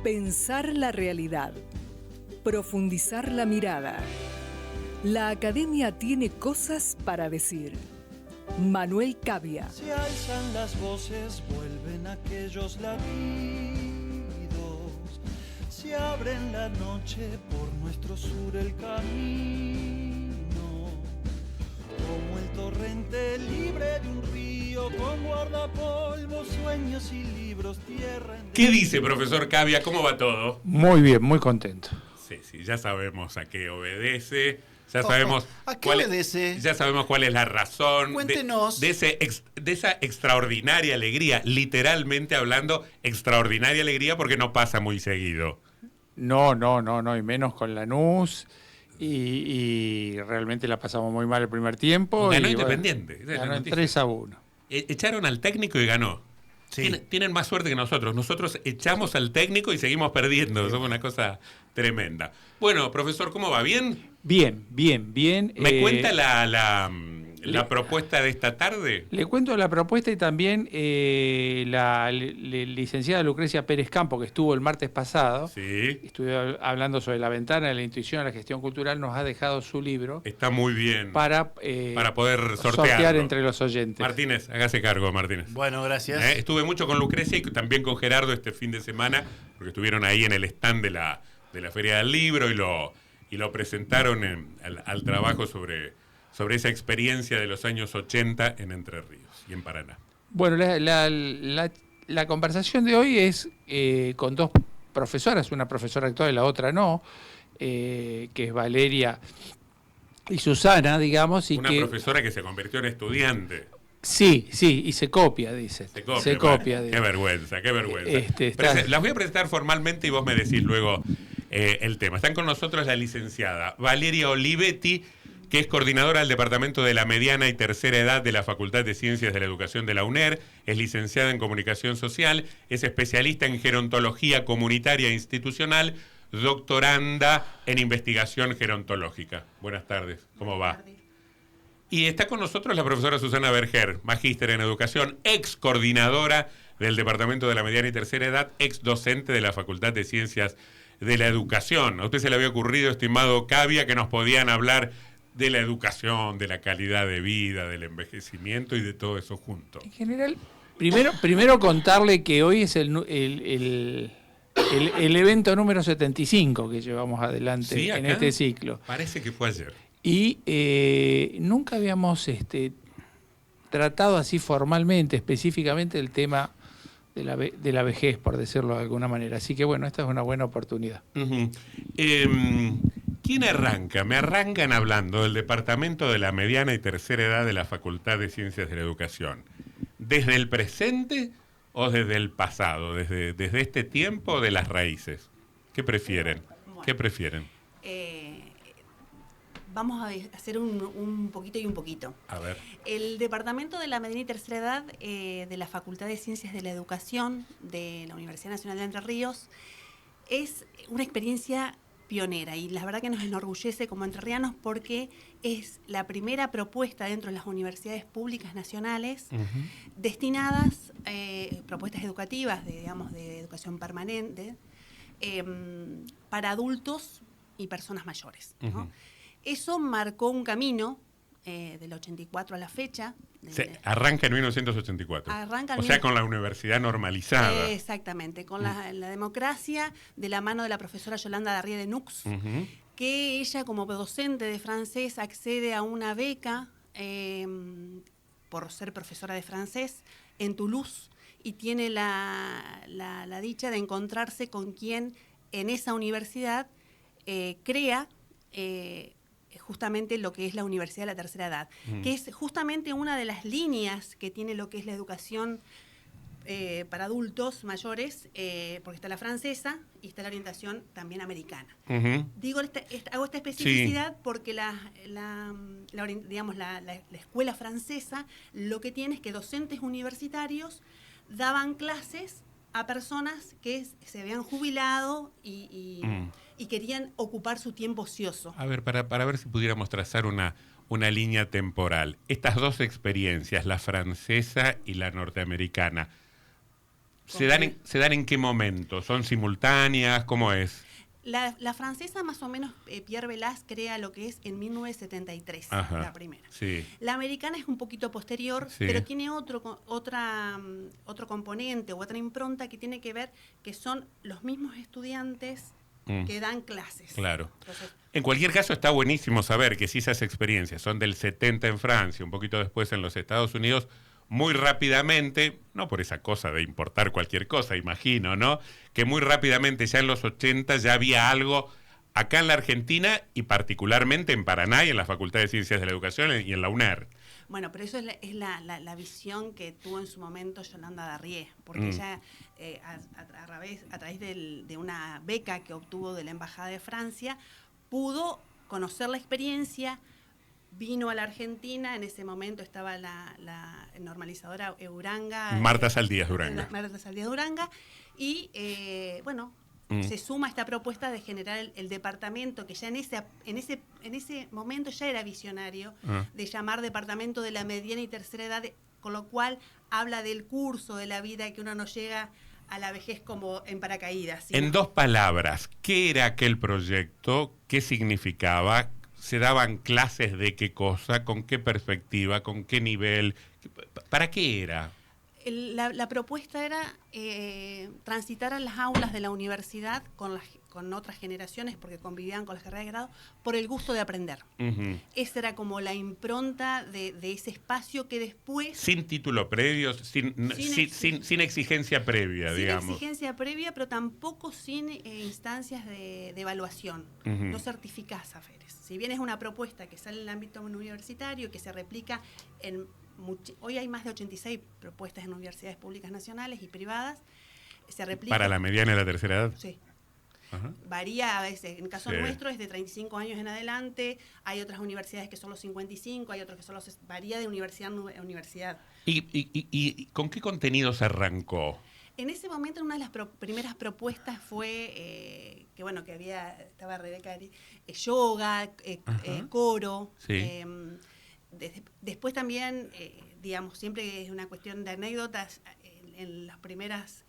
Pensar la realidad. Profundizar la mirada. La academia tiene cosas para decir. Manuel Cavia. Se alzan las voces, vuelven aquellos latidos. Se abre en la noche por nuestro sur el camino. Como el torrente libre de un río, con guardapolvos, sueños y libros, tierra en... ¿Qué dice, profesor Cavia? ¿Cómo va todo? Muy bien, muy contento. Sí, ya sabemos a qué obedece. Ya sabemos ¿A qué obedece? Ya sabemos cuál es la razón. Cuéntenos. De esa extraordinaria alegría, literalmente hablando, extraordinaria alegría porque no pasa muy seguido. No, y menos con Lanús. Y realmente la pasamos muy mal el primer tiempo. Ganó y Independiente. Bueno, ganó 3-1. Echaron al técnico y ganó. Sí. Tienen más suerte que nosotros. Nosotros echamos al técnico y seguimos perdiendo. Sí. Somos una cosa tremenda. Bueno, profesor, ¿cómo va? ¿Bien? Bien. ¿Me cuenta la propuesta de esta tarde? Le cuento la propuesta y también la licenciada Lucrecia Pérez Campo, que estuvo el martes pasado. Sí. Estuve hablando sobre la ventana de la intuición a la gestión cultural. Nos ha dejado su libro. Está muy bien. Para poder sortear entre los oyentes. Martínez, hágase cargo, Martínez. Bueno, gracias. Estuve mucho con Lucrecia y también con Gerardo este fin de semana, porque estuvieron ahí en el stand de la Feria del Libro y lo presentaron al trabajo sobre esa experiencia de los años 80 en Entre Ríos y en Paraná. Bueno, la conversación de hoy es con dos profesoras, una profesora actual y la otra no, que es Valeria y Susana, digamos. Una profesora que se convirtió en estudiante. Sí, y se copia, dice. Se copia. Qué vergüenza. Las voy a presentar formalmente y vos me decís luego el tema. Están con nosotros la licenciada Valeria Olivetti, que es coordinadora del Departamento de la Mediana y Tercera Edad de la Facultad de Ciencias de la Educación de la UNER, es licenciada en Comunicación Social, es especialista en Gerontología Comunitaria e Institucional, doctoranda en Investigación Gerontológica. Buenas tardes, ¿cómo va? Y está con nosotros la profesora Susana Berger, magíster en Educación, ex coordinadora del Departamento de la Mediana y Tercera Edad, ex docente de la Facultad de Ciencias de la Educación. A usted se le había ocurrido, estimado Cavia, que nos podían hablar de la educación, de la calidad de vida, del envejecimiento y de todo eso junto. En general, primero contarle que hoy es el evento número 75 que llevamos adelante en este ciclo. Parece que fue ayer. Y nunca habíamos tratado así formalmente, específicamente, el tema de la vejez, por decirlo de alguna manera. Así que bueno, esta es una buena oportunidad. Uh-huh. ¿Quién arranca? Me arrancan hablando del Departamento de la Mediana y Tercera Edad de la Facultad de Ciencias de la Educación. ¿Desde el presente o desde el pasado? ¿Desde este tiempo o de las raíces? ¿Qué prefieren? Bueno, ¿Qué prefieren? Vamos a hacer un poquito y un poquito. A ver. El Departamento de la Mediana y Tercera Edad de la Facultad de Ciencias de la Educación de la Universidad Nacional de Entre Ríos es una experiencia pionera y la verdad que nos enorgullece como entrerrianos porque es la primera propuesta dentro de las universidades públicas nacionales destinadas, propuestas educativas de educación permanente, para adultos y personas mayores, ¿no? Eso marcó un camino del 84 a la fecha. Arranca en 1984. Con la universidad normalizada. Exactamente, con la democracia de la mano de la profesora Yolanda Darrié de Nux, que ella como docente de francés accede a una beca por ser profesora de francés en Toulouse y tiene la dicha de encontrarse con quien en esa universidad crea justamente lo que es la Universidad de la Tercera Edad, que es justamente una de las líneas que tiene lo que es la educación para adultos mayores, porque está la francesa y está la orientación también americana. Digo, hago esta especificidad porque la escuela francesa lo que tiene es que docentes universitarios daban clases a personas que se habían jubilado y querían ocupar su tiempo ocioso. A ver, para ver si pudiéramos trazar una línea temporal. Estas dos experiencias, la francesa y la norteamericana, ¿Se dan en qué momento? ¿Son simultáneas? ¿Cómo es? La francesa más o menos, Pierre Velaz crea lo que es en 1973, la primera. Sí. La americana es un poquito posterior, sí. pero tiene otro componente o otra impronta que tiene que ver que son los mismos estudiantes que dan clases. Claro. Entonces, en cualquier caso está buenísimo saber que si esas experiencias son del 70 en Francia, un poquito después en los Estados Unidos, muy rápidamente, no por esa cosa de importar cualquier cosa, imagino, ¿no? Que muy rápidamente, ya en los 80, ya había algo acá en la Argentina y particularmente en Paraná y en la Facultad de Ciencias de la Educación y en la UNER. Bueno, pero eso es la visión que tuvo en su momento Yolanda Darrié, porque ella, a través de una beca que obtuvo de la Embajada de Francia, pudo conocer la experiencia. Vino a la Argentina, en ese momento estaba la normalizadora Uranga. Marta Saldías Uranga. Marta Saldías Uranga. Y, se suma a esta propuesta de generar el departamento, que ya en ese momento ya era visionario, de llamar Departamento de la Mediana y Tercera Edad, con lo cual habla del curso de la vida, que uno no llega a la vejez como en paracaídas. ¿Sí? En 2 palabras, ¿qué era aquel proyecto? ¿Qué significaba? ¿Se daban clases de qué cosa? ¿Con qué perspectiva? ¿Con qué nivel? ¿Para qué era? La propuesta era transitar a las aulas de la universidad con otras generaciones, porque convivían con las carreras de grado, por el gusto de aprender. Esa era como la impronta de ese espacio que después... Sin título previo, sin exigencia previa, digamos. Sin exigencia previa, pero tampoco sin instancias de evaluación. No certificás saberes. Si bien es una propuesta que sale en el ámbito universitario, que se replica en... Hoy hay más de 86 propuestas en universidades públicas nacionales y privadas. Se replica... ¿Para la mediana y la tercera edad? Sí. Varía a veces. En el caso nuestro es de 35 años en adelante. Hay otras universidades que son los 55, hay otros que son los... Varía de universidad a universidad. ¿Y con qué contenido se arrancó? En ese momento, una de las primeras propuestas fue que estaba Rebeca, yoga, coro. Sí. Después también, siempre es una cuestión de anécdotas. En los primeros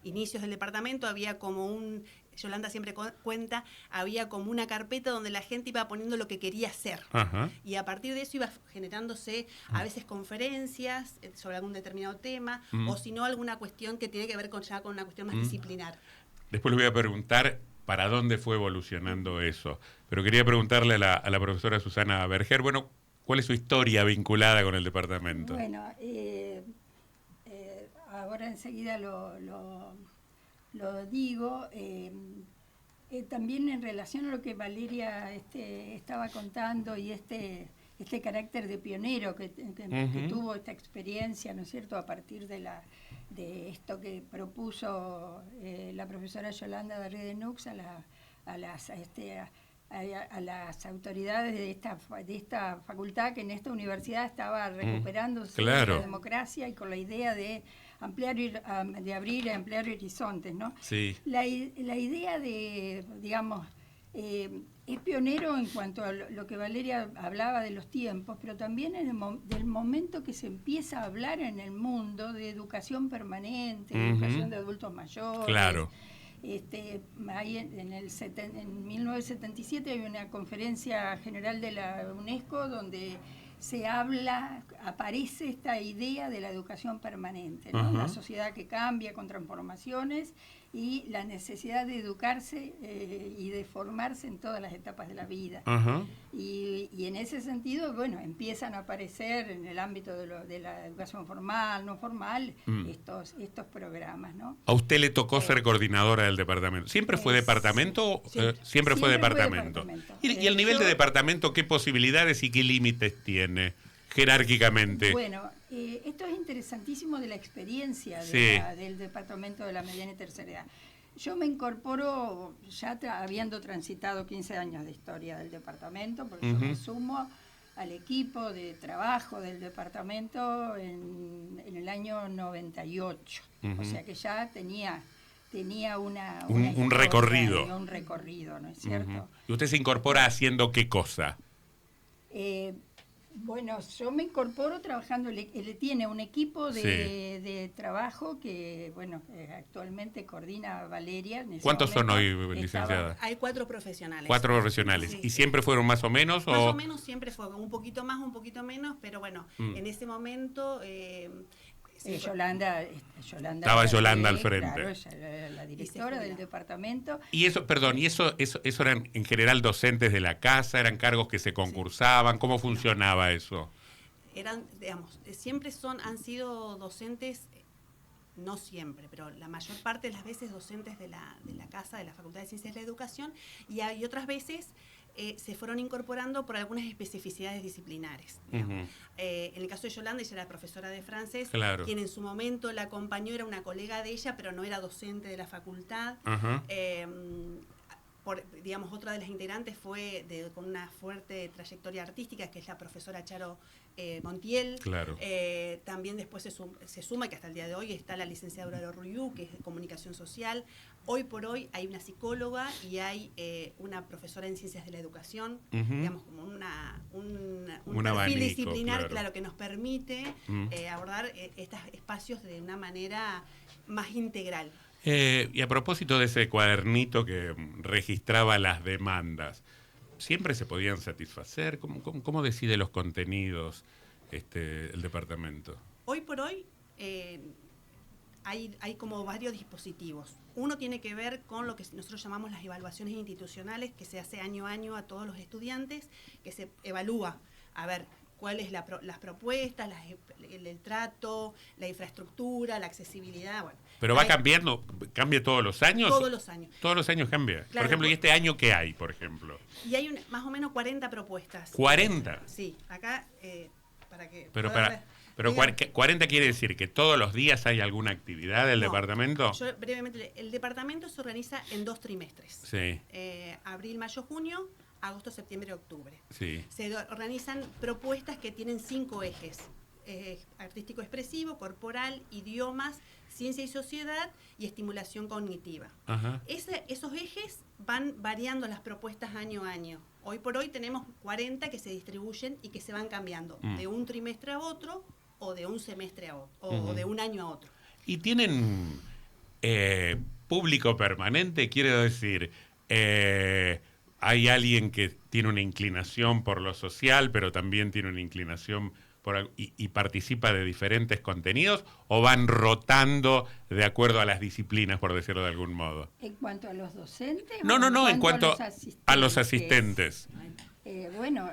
inicios del departamento había como Yolanda siempre cuenta, había como una carpeta donde la gente iba poniendo lo que quería hacer. Y a partir de eso iba generándose a veces conferencias sobre algún determinado tema, o si no alguna cuestión que tiene que ver con una cuestión más disciplinar. Después les voy a preguntar para dónde fue evolucionando eso. Pero quería preguntarle a la profesora Susana Berger, bueno, ¿cuál es su historia vinculada con el departamento? Bueno, ahora enseguida lo digo. También en relación a lo que Valeria estaba contando y este carácter de pionero que tuvo esta experiencia, ¿no es cierto?, a partir de esto que propuso la profesora Yolanda Darrié de Nux a las autoridades de esta facultad, que en esta universidad estaba recuperándose de la democracia y con la idea de de abrir y ampliar horizontes, ¿no? Sí. La idea de, es pionero en cuanto a lo que Valeria hablaba de los tiempos, pero también del momento que se empieza a hablar en el mundo de educación permanente, educación de adultos mayores. Claro. Ahí en 1977 hay una conferencia general de la UNESCO donde aparece esta idea de la educación permanente, ¿no? Una sociedad que cambia con transformaciones y la necesidad de educarse y de formarse en todas las etapas de la vida. Y en ese sentido, empiezan a aparecer en el ámbito de la educación formal, no formal, estos programas, ¿no? ¿A usted le tocó ser coordinadora del departamento? ¿Siempre fue departamento? Siempre fue departamento. ¿Y el nivel de departamento qué posibilidades y qué límites tiene jerárquicamente? Bueno, esto es interesantísimo de la experiencia del departamento de la mediana y tercera edad. Yo me incorporo ya habiendo transitado 15 años de historia del departamento, porque yo me sumo al equipo de trabajo del departamento en el año 98. O sea que ya tenía un recorrido. Un recorrido, ¿no es cierto? ¿Y usted se incorpora haciendo qué cosa? Bueno, yo me incorporo trabajando, él tiene un equipo de trabajo que, bueno, actualmente coordina Valeria. ¿Cuántos son hoy, licenciada? Hay 4 profesionales. 4 profesionales. Sí, ¿Y siempre fueron más o menos? Más o menos siempre fue, un poquito más, un poquito menos, pero bueno, en ese momento... Yolanda estaba Yolanda al frente. Claro, ella era la directora del departamento. Y eso, perdón, ¿y eso eran en general docentes de la casa? ¿Eran cargos que se concursaban? ¿Cómo funcionaba eso? Eran, digamos, siempre han sido docentes, no siempre, pero la mayor parte de las veces docentes de la casa, de la Facultad de Ciencias de la Educación, y hay otras veces se fueron incorporando por algunas especificidades disciplinares. En el caso de Yolanda, ella era profesora de francés, claro, quien en su momento la acompañó, era una colega de ella, pero no era docente de la facultad. Digamos, otra de las integrantes fue con una fuerte trayectoria artística, que es la profesora Charo Montiel. Claro. También después se suma, que hasta el día de hoy está la licenciada Aurora Ruyú, que es de comunicación social. Hoy por hoy hay una psicóloga y hay una profesora en ciencias de la educación, digamos, como un perfil abanico, disciplinar, claro, que nos permite abordar estos espacios de una manera más integral. Y a propósito de ese cuadernito que registraba las demandas, ¿siempre se podían satisfacer? ¿Cómo decide los contenidos el departamento? Hoy por hoy hay como varios dispositivos. Uno tiene que ver con lo que nosotros llamamos las evaluaciones institucionales, que se hace año a año a todos los estudiantes, que se evalúa, a ver, cuáles las propuestas, el trato, la infraestructura, la accesibilidad, bueno. ¿Pero va cambiando? ¿Cambia todos los años? Todos los años. Todos los años cambia. Claro, por ejemplo, ¿y este año qué hay, por ejemplo? Y hay más o menos 40 propuestas. ¿40? Sí, acá, para que... Pero 40 quiere decir que todos los días hay alguna actividad del departamento. Yo brevemente, el departamento se organiza en 2 trimestres. Sí. Abril, mayo, junio, agosto, septiembre, octubre. Sí. Se organizan propuestas que tienen 5 ejes. Artístico expresivo, corporal, idiomas, ciencia y sociedad y estimulación cognitiva. Ajá. Esos ejes van variando las propuestas año a año. Hoy por hoy tenemos 40 que se distribuyen y que se van cambiando de un trimestre a otro, o de un semestre a otro, o de un año a otro. ¿Y tienen público permanente? Quiero decir, ¿hay alguien que tiene una inclinación por lo social, pero también tiene una inclinación y participa de diferentes contenidos? ¿O van rotando de acuerdo a las disciplinas, por decirlo de algún modo? ¿En cuanto a los docentes? No, en cuanto a los asistentes. Bueno,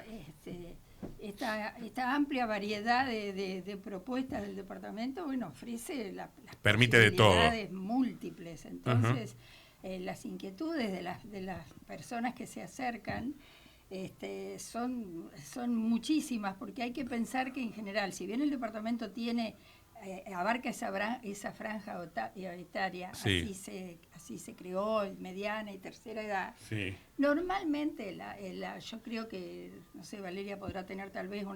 esta amplia variedad de propuestas del departamento, bueno, ofrece las permite de todo, múltiples. Entonces, las inquietudes de las personas que se acercan son muchísimas, porque hay que pensar que en general, si bien el departamento abarca esa franja etaria, sí, así se creó, mediana y tercera edad. Sí. Normalmente, yo creo que, no sé, Valeria podrá tener tal vez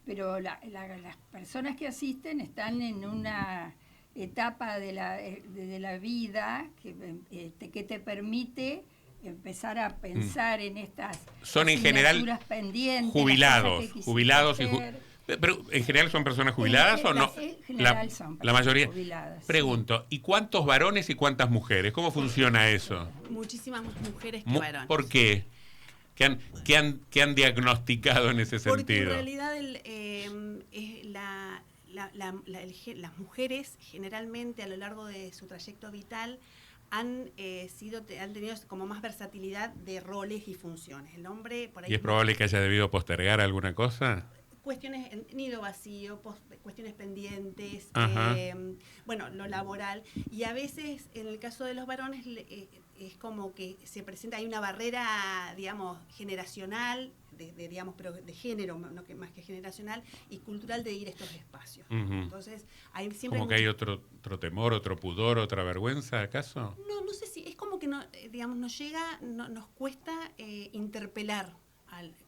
pero las personas que asisten están en una etapa de la vida que te permite empezar a pensar en estas son en general pendientes, jubilados pero en general son personas jubiladas o no. En general son la mayoría jubiladas. Pregunto, ¿y cuántos varones y cuántas mujeres? ¿Cómo funciona eso? Muchísimas más mujeres que varones. ¿Por qué? ¿Qué han diagnosticado en ese sentido? Porque en realidad las mujeres generalmente a lo largo de su trayecto vital han tenido como más versatilidad de roles y funciones. El hombre por ahí. ¿Y es probable que haya debido postergar alguna cosa? Cuestiones, nido vacío, cuestiones pendientes, bueno, lo laboral. Y a veces, en el caso de los varones, es como que se presenta, hay una barrera, digamos, generacional, digamos, pero de género, no que más que generacional, y cultural de ir a estos espacios. Entonces, hay siempre... ¿Como que hay otro temor, otro pudor, otra vergüenza, acaso? No sé si, es como que, digamos, nos cuesta interpelar,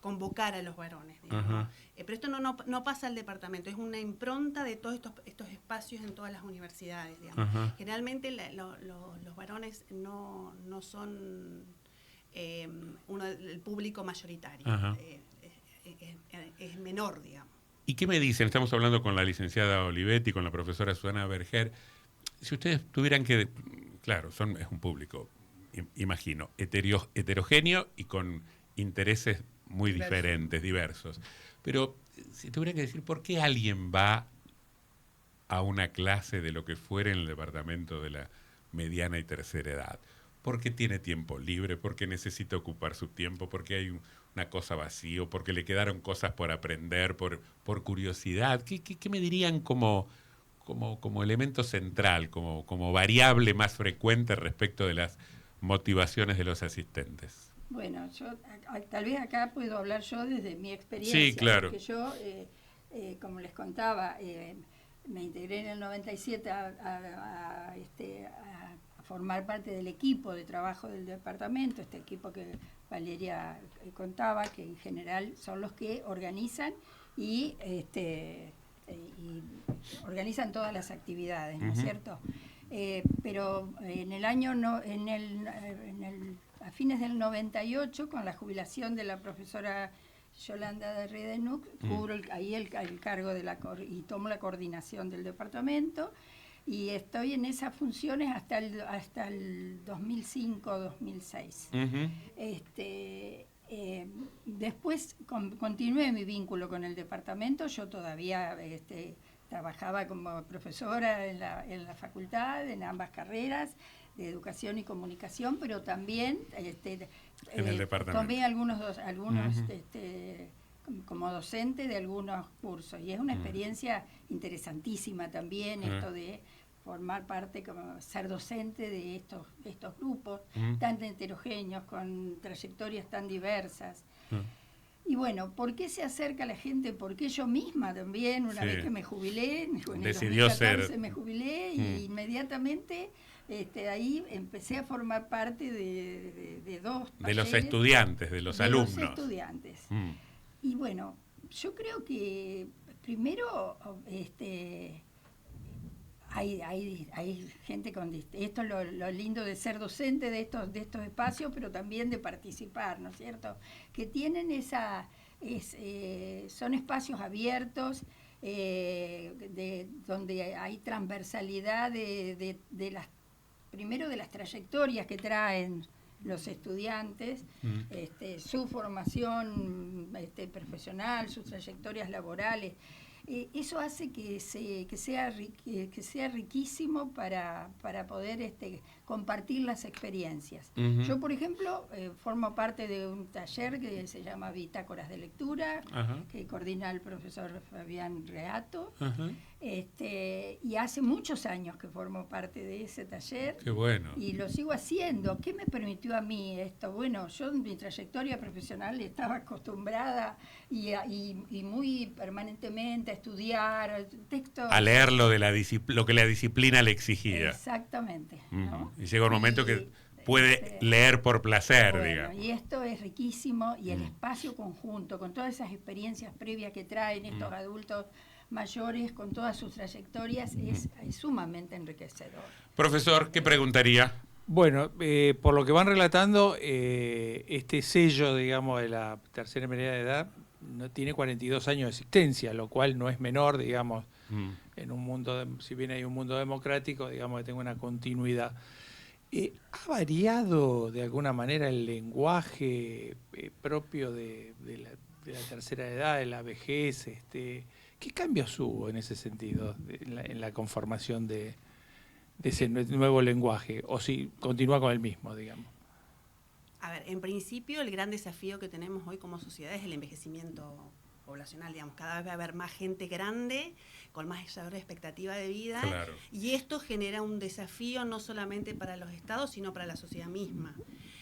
convocar a los varones, digamos. Pero esto no pasa al departamento, es una impronta de todos estos espacios en todas las universidades, digamos. Generalmente los varones no son el público mayoritario. es menor, digamos. ¿Y qué me dicen? Estamos hablando con la licenciada Olivetti, con la profesora Susana Berger. Si ustedes tuvieran que... Claro, es un público, imagino, heterogéneo y con intereses muy diferentes, diversos. Pero si tuvieran que decir, ¿por qué alguien va a una clase de lo que fuera en el departamento de la mediana y tercera edad? Porque tiene tiempo libre, porque necesita ocupar su tiempo, porque hay una cosa vacío, porque le quedaron cosas por aprender, por curiosidad. ¿Qué me dirían como elemento central, como variable más frecuente respecto de las motivaciones de los asistentes? Bueno, yo tal vez acá puedo hablar yo desde mi experiencia. Sí, claro. Porque yo, como les contaba, me integré en el 97 a formar parte del equipo de trabajo del departamento, este equipo que Valeria contaba, que en general son los que organizan y organizan todas las actividades, ¿no es cierto? Pero en el año a fines del 98, con la jubilación de la profesora Yolanda de Rie de Nux, cubro ahí el cargo y tomo la coordinación del departamento, y estoy en esas funciones hasta el 2005-2006. Después continué mi vínculo con el departamento. Yo todavía trabajaba como profesora en la facultad, en ambas carreras de educación y comunicación, pero también en el departamento tomé algunos como docente de algunos cursos, y es una experiencia interesantísima también, esto de formar parte, como ser docente de estos grupos tan heterogéneos, con trayectorias tan diversas. Y bueno, ¿por qué se acerca la gente? Porque yo misma también, una vez que me jubilé, en el 2014 me jubilé, y inmediatamente ahí empecé a formar parte de dos talleres, de los estudiantes, de los alumnos. Los estudiantes. Y bueno, yo creo que primero hay gente con... Esto es lo lindo de ser docente de estos espacios, pero también de participar, ¿no es cierto? Que tienen son espacios abiertos, donde hay transversalidad primero de las trayectorias que traen los estudiantes, su formación profesional, sus trayectorias laborales. Eso hace que sea riquísimo para poder compartir las experiencias. Yo, por ejemplo, formo parte de un taller que se llama Bitácoras de Lectura, que coordina el profesor Fabián Reato, y hace muchos años que formo parte de ese taller. Qué bueno. Y lo sigo haciendo. ¿Qué me permitió a mí esto? Bueno, yo en mi trayectoria profesional estaba acostumbrada y muy permanentemente a estudiar textos. A leer lo que la disciplina le exigía. Exactamente. ¿no? Y llega un momento que puede leer por placer, digamos. Y esto es riquísimo, y el espacio conjunto, con todas esas experiencias previas que traen estos adultos mayores, con todas sus trayectorias, es sumamente enriquecedor. Profesor, ¿qué preguntaría? Bueno, por lo que van relatando, este sello, digamos, de la tercera media de edad no tiene 42 años de existencia, lo cual no es menor, digamos, en un mundo, si bien hay un mundo democrático, digamos que tenga una continuidad. ¿Ha variado de alguna manera el lenguaje propio de la tercera edad, de la vejez? ¿Qué cambios hubo en ese sentido, en la conformación de ese nuevo lenguaje? ¿O si continúa con el mismo, digamos? A ver, en principio el gran desafío que tenemos hoy como sociedad es el envejecimiento poblacional, digamos. Cada vez va a haber más gente grande, con mayor expectativa de vida, claro. Y esto genera un desafío no solamente para los estados, sino para la sociedad misma.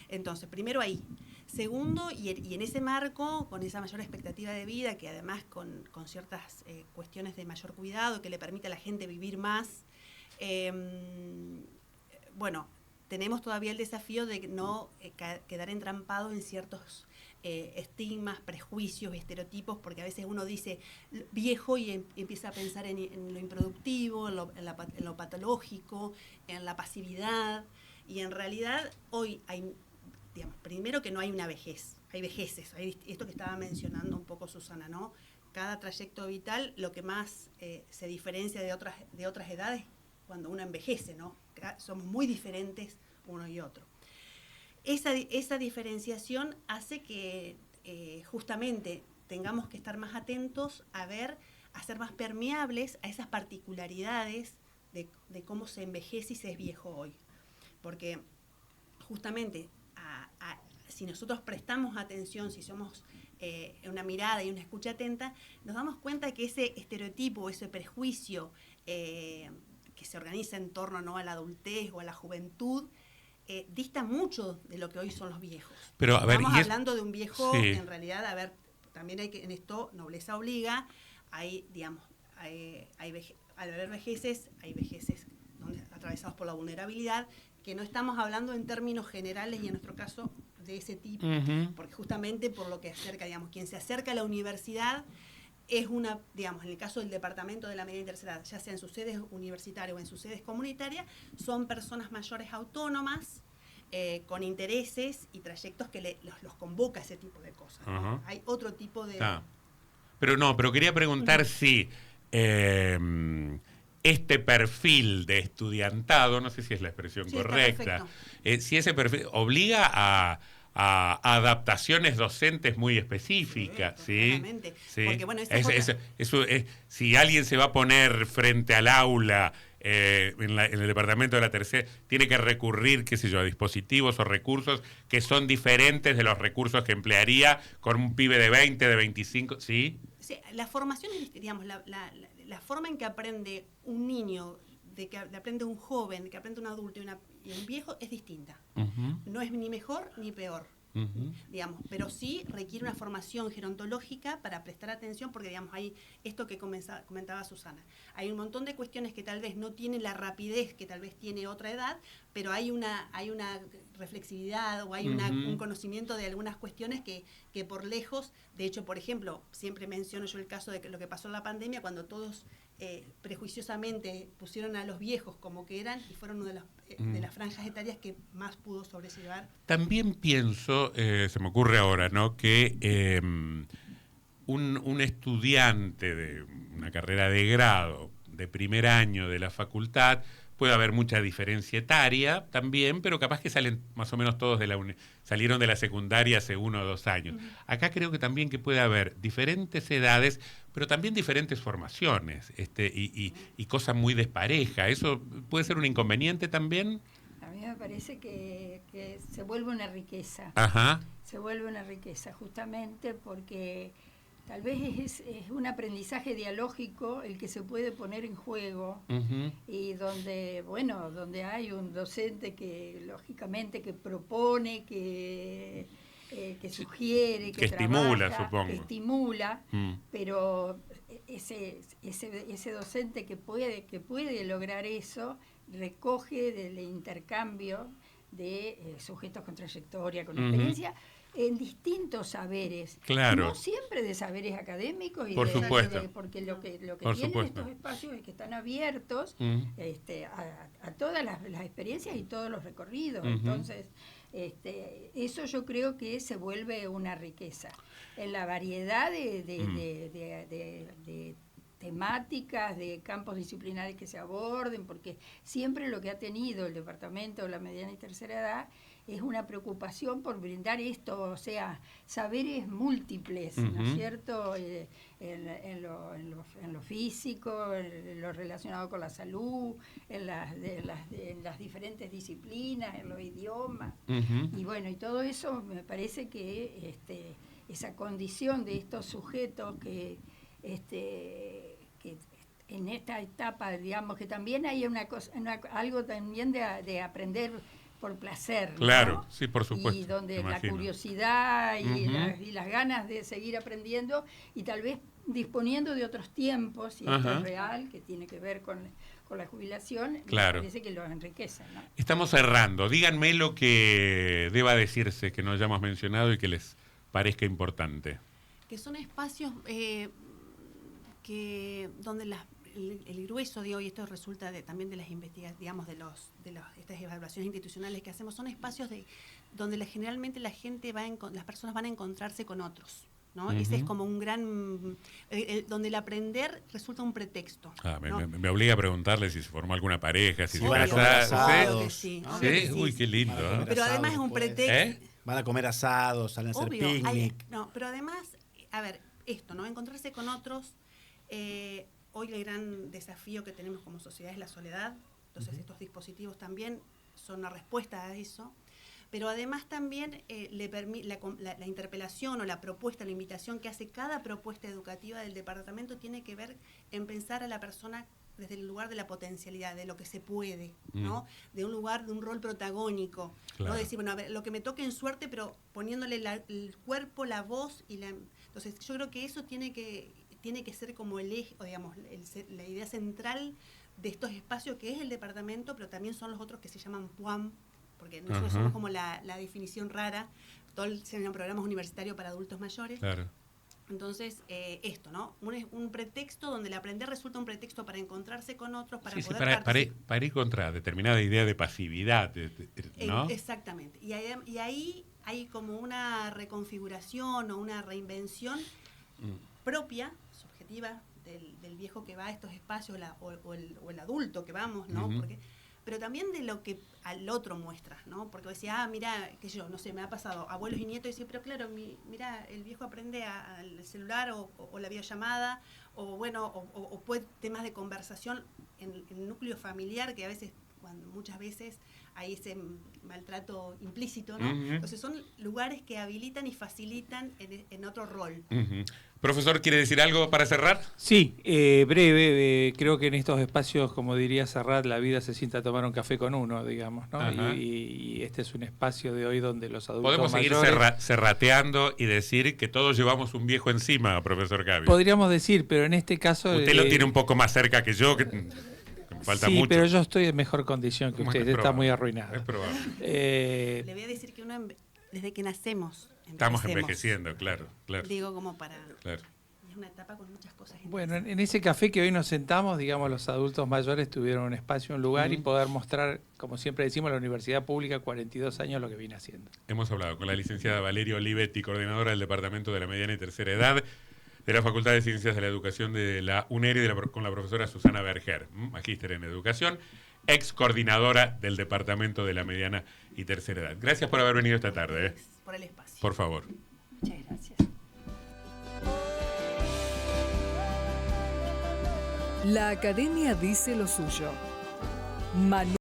Entonces, primero ahí. Segundo, y en ese marco, con esa mayor expectativa de vida, que además con ciertas cuestiones de mayor cuidado, que le permite a la gente vivir más, bueno, tenemos todavía el desafío de no quedar entrampado en ciertos estigmas, prejuicios, estereotipos, porque a veces uno dice viejo y empieza a pensar en lo improductivo, en lo patológico, en la pasividad, y en realidad hoy hay, digamos, primero que no hay una vejez, vejeces, esto que estaba mencionando un poco Susana, ¿no? Cada trayecto vital, lo que más se diferencia de otras edades, cuando uno envejece, ¿no? Somos muy diferentes uno y otro. Esa diferenciación hace que justamente tengamos que estar más atentos a ser más permeables a esas particularidades de cómo se envejece y se es viejo hoy. Porque justamente si nosotros prestamos atención, si somos una mirada y una escucha atenta, nos damos cuenta que ese estereotipo, ese prejuicio que se organiza en torno, ¿no?, a la adultez o a la juventud, dista mucho de lo que hoy son los viejos. Pero, a ver, estamos hablando de un viejo, sí. En realidad, a ver, también hay que, en esto, nobleza obliga, hay, digamos, al haber vejeces, hay vejeces atravesados por la vulnerabilidad, que no estamos hablando en términos generales y en nuestro caso de ese tipo, porque justamente por lo que acerca, digamos, quien se acerca a la universidad es una, digamos, en el caso del departamento de la mediana y tercera edad, ya sea en sus sedes universitarias o en sus sedes comunitarias, son personas mayores autónomas, con intereses y trayectos que los convoca ese tipo de cosas, ¿no? Hay otro tipo de... Pero quería preguntar si este perfil de estudiantado, no sé si es la expresión correcta, si ese perfil obliga a adaptaciones docentes muy específicas, ¿sí? Sí. Porque, bueno, si alguien se va a poner frente al aula en el departamento de la tercera, tiene que recurrir, qué sé yo, a dispositivos o recursos que son diferentes de los recursos que emplearía con un pibe de 20, de 25, ¿sí? Sí, la formación, digamos, la forma en que aprende un niño, de que aprende un joven, de que aprende un adulto y un viejo es distinta. No es ni mejor ni peor, digamos, pero sí requiere una formación gerontológica para prestar atención, porque, digamos, hay esto que comentaba Susana. Hay un montón de cuestiones que tal vez no tienen la rapidez que tal vez tiene otra edad, pero hay una reflexividad o hay un conocimiento de algunas cuestiones que por lejos, de hecho, por ejemplo, siempre menciono yo el caso de lo que pasó en la pandemia, cuando todos prejuiciosamente pusieron a los viejos como que eran y fueron una de las franjas etarias que más pudo sobrellevar. También pienso, se me ocurre ahora, ¿no?, que un estudiante de una carrera de grado de primer año de la facultad, puede haber mucha diferencia etaria también, pero capaz que salen más o menos todos salieron de la secundaria hace 1 o 2 años. Acá creo que también que puede haber diferentes edades, pero también diferentes formaciones, y cosas muy despareja. ¿Eso puede ser un inconveniente también? A mí me parece que se vuelve una riqueza. Se vuelve una riqueza, justamente porque tal vez es un aprendizaje dialógico el que se puede poner en juego, y donde hay un docente que lógicamente que propone, que sugiere, que estimula, trabaja, supongo. que estimula, pero ese docente que puede lograr eso recoge del intercambio de sujetos con trayectoria, con experiencia, en distintos saberes, claro. No siempre de saberes académicos, y por supuesto. porque lo que por tienen supuesto. estos espacios es que están abiertos a todas las experiencias y todos los recorridos. Entonces, eso yo creo que se vuelve una riqueza en la variedad de temáticas, de campos disciplinares que se aborden, porque siempre lo que ha tenido el departamento de la mediana y tercera edad es una preocupación por brindar esto, o sea, saberes múltiples, ¿no es cierto?, en lo físico, en lo relacionado con la salud, en las diferentes disciplinas, en los idiomas, y bueno, y todo eso me parece que esa condición de estos sujetos que en esta etapa, digamos, que también hay algo también de aprender por placer, claro, ¿no? Sí, por supuesto. Y donde la curiosidad y las ganas de seguir aprendiendo, y tal vez disponiendo de otros tiempos, y esto es real, que tiene que ver con la jubilación, claro. Me parece que lo enriquece, ¿no? Estamos cerrando. Díganme lo que deba decirse, que no hayamos mencionado y que les parezca importante. Que son espacios donde el grueso de hoy, esto resulta también de las investigaciones, digamos, estas evaluaciones institucionales que hacemos, son espacios donde generalmente la gente las personas van a encontrarse con otros, ¿no? Ese es como un gran, donde el aprender resulta un pretexto. ¿no? Me obliga a preguntarle si se formó alguna pareja, si se van a comer asados. Sí. ¿Sí? Uy, qué lindo. Pero además es un pretexto. Van a comer asados, salen a hacer picnic. Pero además, a ver, esto, ¿no? Encontrarse con otros. Hoy el gran desafío que tenemos como sociedad es la soledad. Entonces estos dispositivos también son una respuesta a eso. Pero además también la interpelación o la propuesta, la invitación que hace cada propuesta educativa del departamento tiene que ver en pensar a la persona desde el lugar de la potencialidad, de lo que se puede, ¿no? De un lugar, de un rol protagónico, claro. ¿no? Decir, bueno, a ver, lo que me toque en suerte, pero poniéndole el cuerpo, la voz y la... Entonces yo creo que eso tiene que ser como el eje, o digamos, la idea central de estos espacios, que es el departamento, pero también son los otros que se llaman PUAM, porque nosotros somos como la definición rara, todo se llaman programas universitarios para adultos mayores. Claro. Entonces, esto, ¿no? Un pretexto donde el aprender resulta un pretexto para encontrarse con otros, para poder para ir contra determinada idea de pasividad, ¿no? Exactamente. Y ahí hay como una reconfiguración o una reinvención propia, subjetiva, del viejo que va a estos espacios o el adulto que vamos, ¿no? Pero también de lo que al otro muestra, ¿no? Porque decía, mira, que yo, no sé, me ha pasado abuelos y nietos, y decía, pero claro, mira, el viejo aprende al celular o la videollamada, o bueno, o puede temas de conversación en el núcleo familiar, que a veces, muchas veces hay ese maltrato implícito, ¿no? Entonces son lugares que habilitan y facilitan en otro rol. Profesor, ¿quiere decir algo para cerrar? Sí, breve. Creo que en estos espacios, como diría Serrat, la vida se sienta a tomar un café con uno, digamos, ¿no? Y este es un espacio de hoy donde los adultos podemos mayores... seguir serrateando y decir que todos llevamos un viejo encima, profesor Gaby. Podríamos decir, pero en este caso... Usted lo tiene un poco más cerca que yo, que me falta mucho. Sí, pero yo estoy en mejor condición que usted, está muy arruinado. Es probable. Le voy a decir que desde que nacemos... Estamos envejeciendo, claro. Digo, como para... Claro. Es una etapa con muchas cosas. Bueno, en ese café que hoy nos sentamos, digamos, los adultos mayores tuvieron un espacio, un lugar y poder mostrar, como siempre decimos, la Universidad Pública, 42 años, lo que viene haciendo. Hemos hablado con la licenciada Valeria Olivetti, coordinadora del Departamento de la Mediana y Tercera Edad de la Facultad de Ciencias de la Educación de la UNER y con la profesora Susana Berger, magíster en Educación, ex coordinadora del Departamento de la Mediana y Tercera Edad. Gracias por haber venido esta tarde. Por el espacio. Por favor. Muchas gracias. La academia dice lo suyo. Manuel